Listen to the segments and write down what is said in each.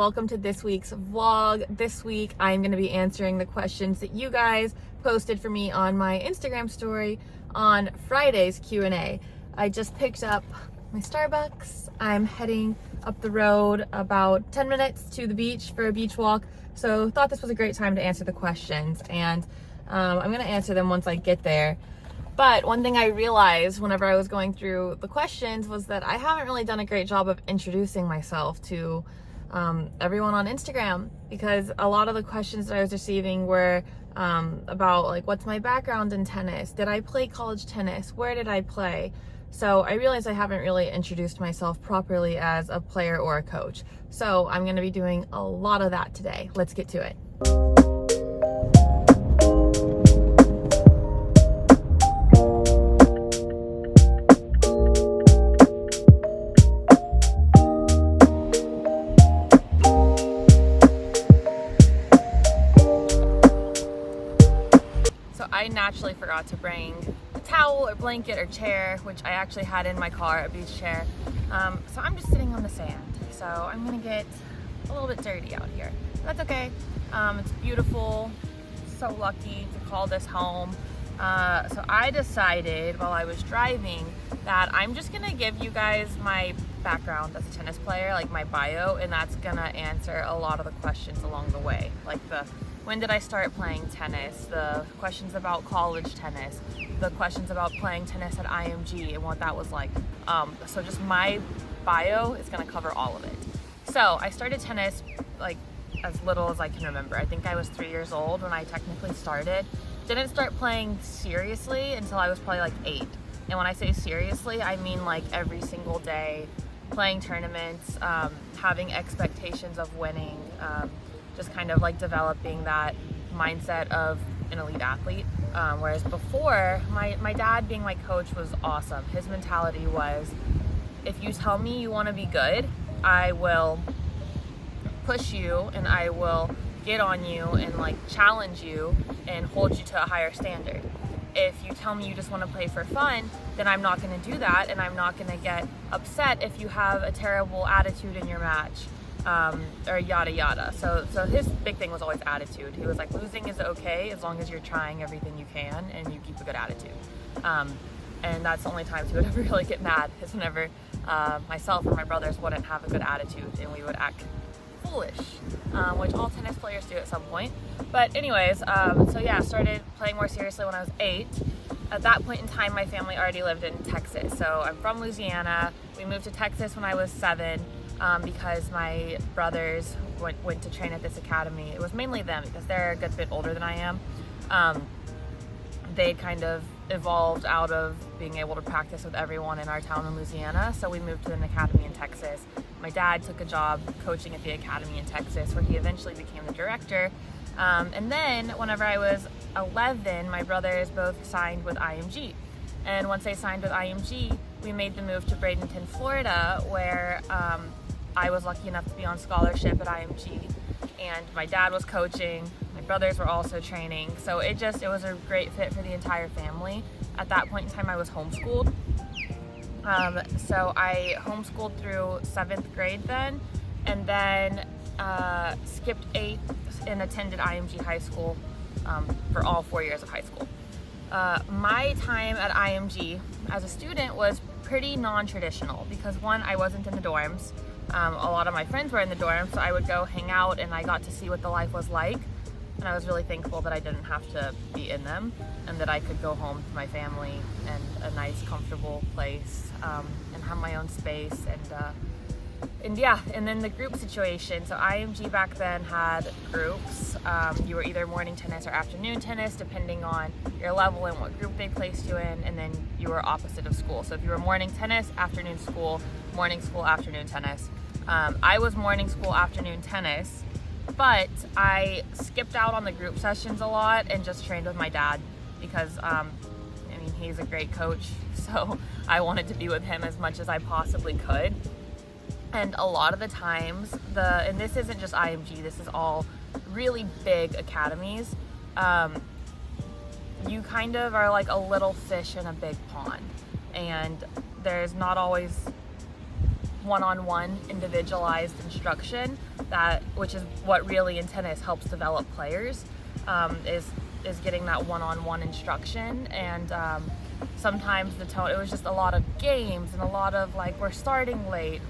welcome to this week's vlog. This week I'm going to be answering the questions that you guys posted for me on my Instagram story on Friday's Q&A. I just picked up my Starbucks. I'm heading up the road about 10 minutes to the beach for a beach walk, so thought this was a great time to answer the questions, and I'm going to answer them once I get there. But one thing I realized whenever I was going through the questions was that I haven't really done a great job of introducing myself to everyone on Instagram, because a lot of the questions that I was receiving were about like, what's my background in tennis? Did I play college tennis? Where did I play? So I realized I haven't really introduced myself properly as a player or a coach. So I'm going to be doing a lot of that today. Let's get to it. I naturally forgot to bring a towel or blanket or chair, which I actually had in my car, a beach chair. So I'm just sitting on the sand. So I'm gonna get a little bit dirty out here. That's okay. It's beautiful. So lucky to call this home. So I decided while I was driving that I'm just gonna give you guys my background as a tennis player, like my bio, and that's gonna answer a lot of the questions along the way, like when did I start playing tennis, the questions about college tennis, the questions about playing tennis at IMG and what that was like. So just my bio is gonna cover all of it. So I started tennis like as little as I can remember. I think I was 3 years old when I technically started. Didn't start playing seriously until I was probably like 8. And when I say seriously, I mean like every single day, playing tournaments, having expectations of winning, just kind of like developing that mindset of an elite athlete. Whereas before, my dad being my coach was awesome. His mentality was, if you tell me you want to be good, I will push you and I will get on you and like challenge you and hold you to a higher standard. If you tell me you just want to play for fun, then I'm not going to do that, and I'm not going to get upset if you have a terrible attitude in your match. Or yada yada. So his big thing was always attitude. He was like, losing is okay as long as you're trying everything you can and you keep a good attitude. And that's the only times he would ever really get mad, is whenever myself or my brothers wouldn't have a good attitude and we would act foolish, which all tennis players do at some point. But anyways, so yeah, started playing more seriously when I was 8. At that point in time, my family already lived in Texas. So I'm from Louisiana. We moved to Texas when I was 7. Because my brothers went to train at this academy. It was mainly them because they're a good bit older than I am. They kind of evolved out of being able to practice with everyone in our town in Louisiana, so we moved to an academy in Texas. My dad took a job coaching at the academy in Texas, where he eventually became the director. And then whenever I was 11, my brothers both signed with IMG. And once they signed with IMG, we made the move to Bradenton, Florida, where I was lucky enough to be on scholarship at IMG, and my dad was coaching, my brothers were also training, so it was a great fit for the entire family. At that point in time, I was homeschooled. So I homeschooled through 7th grade then, and then skipped 8th and attended IMG High School for all 4 years of high school. My time at IMG as a student was pretty non-traditional because, one, I wasn't in the dorms. A lot of my friends were in the dorms, so I would go hang out and I got to see what the life was like. And I was really thankful that I didn't have to be in them and that I could go home to my family and a nice, comfortable place, and have my own space. And yeah, and then the group situation. So IMG back then had groups. You were either morning tennis or afternoon tennis, depending on your level and what group they placed you in, and then you were opposite of school. So if you were morning tennis, afternoon school, morning school, afternoon tennis. I was morning school, afternoon tennis, but I skipped out on the group sessions a lot and just trained with my dad because, he's a great coach, so I wanted to be with him as much as I possibly could. And a lot of the times, and this isn't just IMG, this is all really big academies, you kind of are like a little fish in a big pond, and there's not always one-on-one individualized instruction, which is what really in tennis helps develop players, is getting that one-on-one instruction. And sometimes the tone, it was just a lot of games and a lot of like, we're starting late,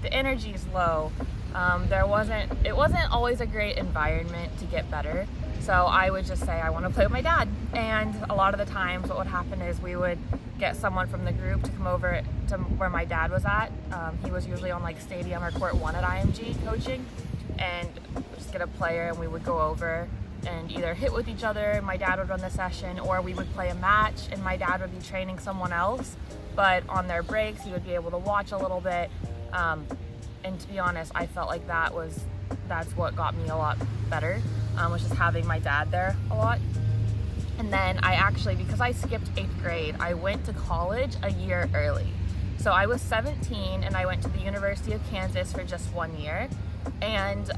the energy's low. It wasn't always a great environment to get better. So I would just say, I want to play with my dad. And a lot of the times what would happen is we would get someone from the group to come over to where my dad was at. He was usually on like Stadium or Court 1 at IMG coaching, and just get a player and we would go over and either hit with each other, my dad would run the session, or we would play a match and my dad would be training someone else, but on their breaks he would be able to watch a little bit. And to be honest, I felt like that's what got me a lot better, was just having my dad there a lot. And then I actually, because I skipped 8th grade, I went to college a year early. So I was 17 and I went to the University of Kansas for just 1 year. And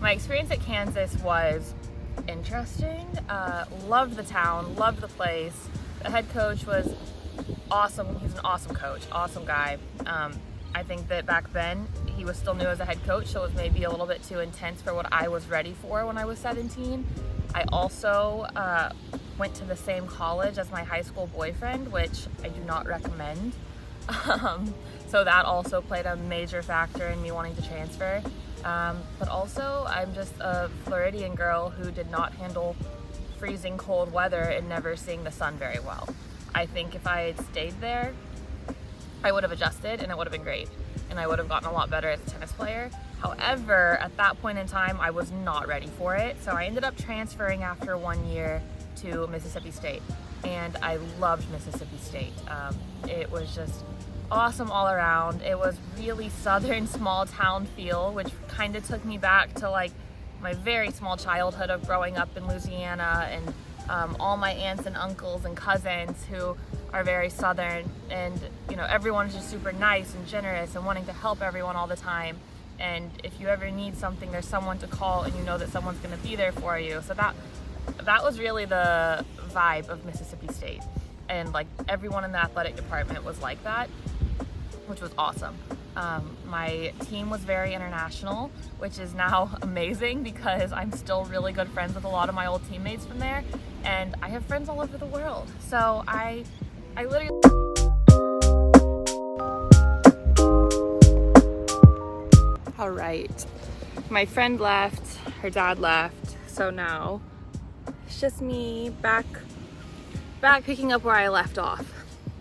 my experience at Kansas was interesting. Loved the town, loved the place. The head coach was awesome. He's an awesome coach, awesome guy. I think that back then he was still new as a head coach, so it was maybe a little bit too intense for what I was ready for when I was 17. I also went to the same college as my high school boyfriend, which I do not recommend. So that also played a major factor in me wanting to transfer. But also, I'm just a Floridian girl who did not handle freezing cold weather and never seeing the sun very well. I think if I had stayed there, I would have adjusted and it would have been great. And I would have gotten a lot better as a tennis player. However, at that point in time, I was not ready for it. So I ended up transferring after 1 year to Mississippi State. And I loved Mississippi State. It was just awesome all around. It was really southern, small town feel, which kind of took me back to like my very small childhood of growing up in Louisiana, and all my aunts and uncles and cousins who are very southern, and you know, everyone's just super nice and generous and wanting to help everyone all the time. And if you ever need something, there's someone to call and you know that someone's going to be there for you. So that was really the vibe of Mississippi State, and like everyone in the athletic department was like that, which was awesome. My team was very international, which is now amazing because I'm still really good friends with a lot of my old teammates from there, and I have friends all over the world. So I literally... All right, my friend left, her dad left, so now it's just me back picking up where I left off.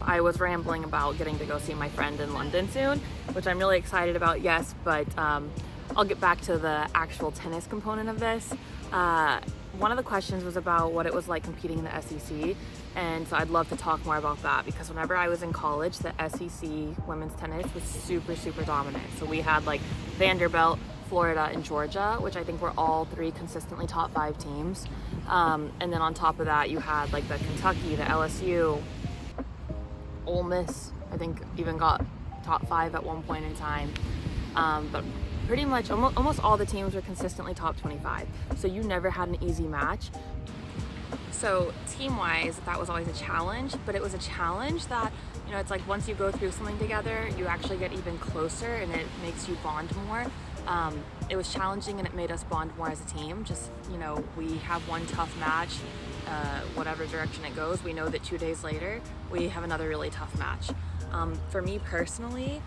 I was rambling about getting to go see my friend in London soon, which I'm really excited about, yes, but I'll get back to the actual tennis component of this. One of the questions was about what it was like competing in the SEC, and so I'd love to talk more about that, because whenever I was in college, the SEC women's tennis was super, super dominant. So we had like Vanderbilt, Florida, and Georgia, which I think were all three consistently top 5 teams. And then on top of that, you had like the Kentucky, the LSU, Ole Miss, I think even got top 5 at one point in time. But pretty much almost all the teams were consistently top 25. So you never had an easy match. So team-wise, that was always a challenge, but it was a challenge that, you know, it's like once you go through something together, you actually get even closer and it makes you bond more. It was challenging and it made us bond more as a team. Just, you know, we have one tough match, whatever direction it goes, we know that 2 days later, we have another really tough match. For me personally,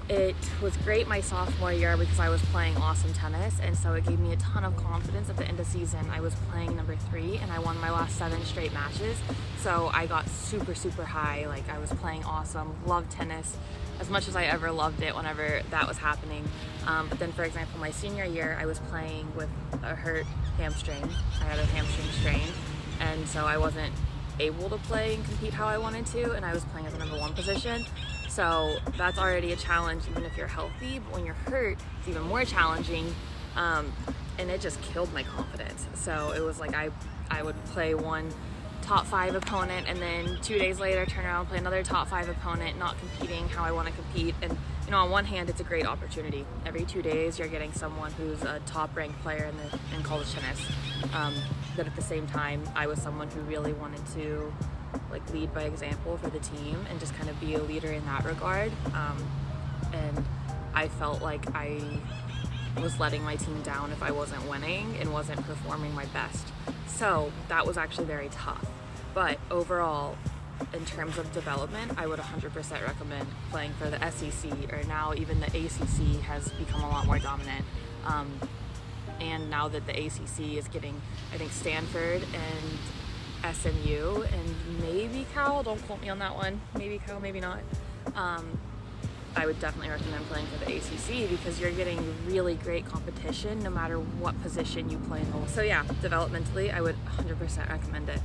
it was great my sophomore year because I was playing awesome tennis, and so it gave me a ton of confidence. At the end of season, I was playing number 3 and I won my last 7 straight matches. So I got super, super high. Like, I was playing awesome, loved tennis as much as I ever loved it whenever that was happening. But then, for example, my senior year, I was playing with a hurt hamstring. I had a hamstring strain, and so I wasn't able to play and compete how I wanted to, and I was playing at the number 1 position. So that's already a challenge even if you're healthy, but when you're hurt, it's even more challenging, and it just killed my confidence. So it was like I would play one top 5 opponent and then 2 days later turn around and play another top 5 opponent, not competing how I want to compete. And you know, on one hand, it's a great opportunity. Every 2 days you're getting someone who's a top ranked player in college tennis. But at the same time, I was someone who really wanted to like lead by example for the team and just kind of be a leader in that regard. and I felt like I was letting my team down if I wasn't winning and wasn't performing my best. So that was actually very tough. But overall, in terms of development, I would 100% recommend playing for the SEC, or now even the ACC has become a lot more dominant. And now that the ACC is getting, I think, Stanford and SMU and maybe Cal, don't quote me on that one, maybe Cal, maybe not. I would definitely recommend playing for the ACC because you're getting really great competition no matter what position you play in. So yeah, developmentally, I would 100% recommend it.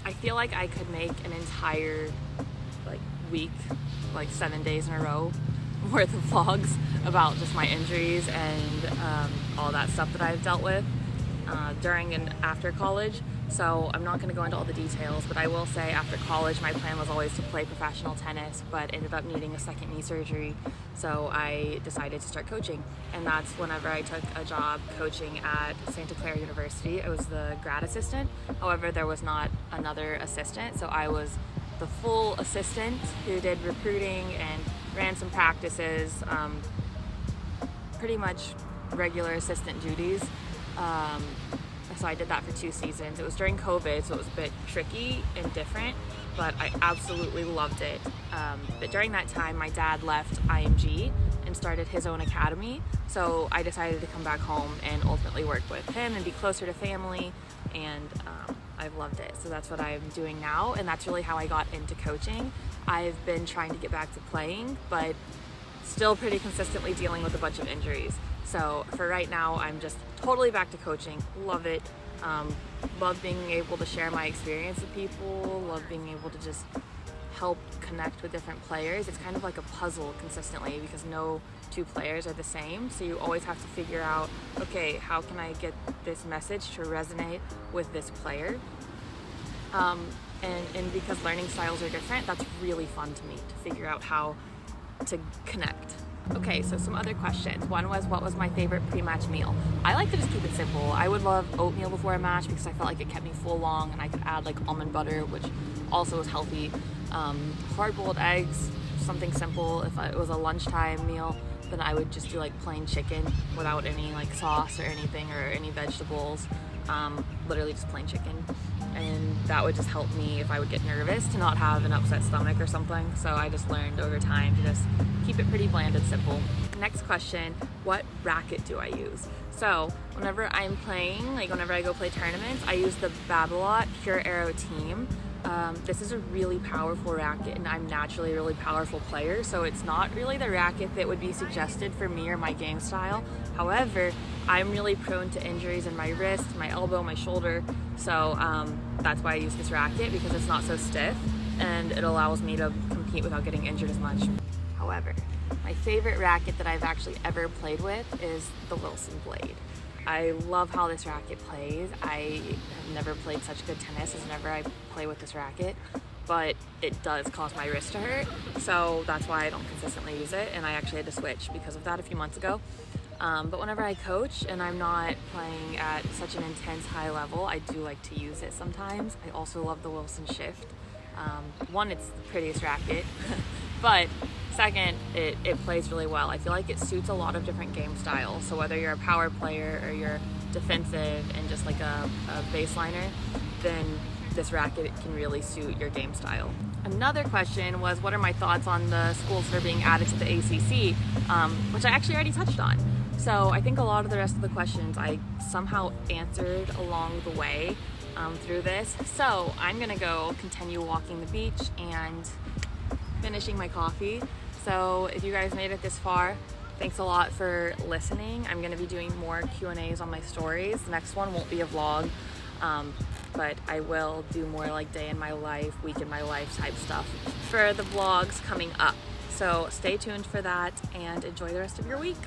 I feel like I could make an entire week, 7 days in a row worth of vlogs about just my injuries and all that stuff that I've dealt with during and after college. So I'm not going to go into all the details, but I will say after college my plan was always to play professional tennis, but ended up needing a second knee surgery, so I decided to start coaching. And that's whenever I took a job coaching at Santa Clara University. I was the grad assistant. However, there was not another assistant, so I was the full assistant who did recruiting and ran some practices, pretty much regular assistant duties. So I did that for 2 seasons. It was during COVID, so it was a bit tricky and different, but I absolutely loved it. But during that time, my dad left IMG and started his own academy, so I decided to come back home and ultimately work with him and be closer to family, and I've loved it. So that's what I'm doing now, and that's really how I got into coaching. I've been trying to get back to playing, but still pretty consistently dealing with a bunch of injuries. So for right now, I'm just totally back to coaching. Love it. Love being able to share my experience with people. Love being able to just help connect with different players. It's kind of like a puzzle consistently because no 2 players are the same. So you always have to figure out, okay, how can I get this message to resonate with this player? And because learning styles are different, that's really fun to me to figure out how to connect. Okay, so some other questions. One was, what was my favorite pre-match meal? I like to just keep it simple. I would love oatmeal before a match because I felt like it kept me full long, and I could add almond butter, which also is healthy. Hard-boiled eggs, something simple. If it was a lunchtime meal, then I would just do plain chicken without any sauce or anything or any vegetables. Literally just plain chicken. And that would just help me if I would get nervous to not have an upset stomach or something. So I just learned over time to just keep it pretty bland and simple. Next question, what racket do I use? So whenever I'm playing, whenever I go play tournaments, I use the Babolat Pure Aero Team. This is a really powerful racket, and I'm naturally a really powerful player, so it's not really the racket that would be suggested for me or my game style. However, I'm really prone to injuries in my wrist, my elbow, my shoulder, so that's why I use this racket, because it's not so stiff and it allows me to compete without getting injured as much. However, my favorite racket that I've actually ever played with is the Wilson Blade. I love how this racket plays. I have never played such good tennis as whenever I play with this racket, but it does cause my wrist to hurt, so that's why I don't consistently use it, and I actually had to switch because of that a few months ago. But whenever I coach and I'm not playing at such an intense high level, I do like to use it sometimes. I also love the Wilson Shift. One, it's the prettiest racket, but second, it plays really well. I feel like it suits a lot of different game styles. So whether you're a power player or you're defensive and just a baseliner, then this racket can really suit your game style. Another question was, what are my thoughts on the schools that are being added to the ACC, which I actually already touched on. So I think a lot of the rest of the questions I somehow answered along the way through this. So I'm gonna go continue walking the beach and finishing my coffee. So if you guys made it this far, thanks a lot for listening. I'm gonna be doing more Q&As on my stories. The next one won't be a vlog, but I will do more day in my life, week in my life type stuff for the vlogs coming up. So stay tuned for that and enjoy the rest of your week.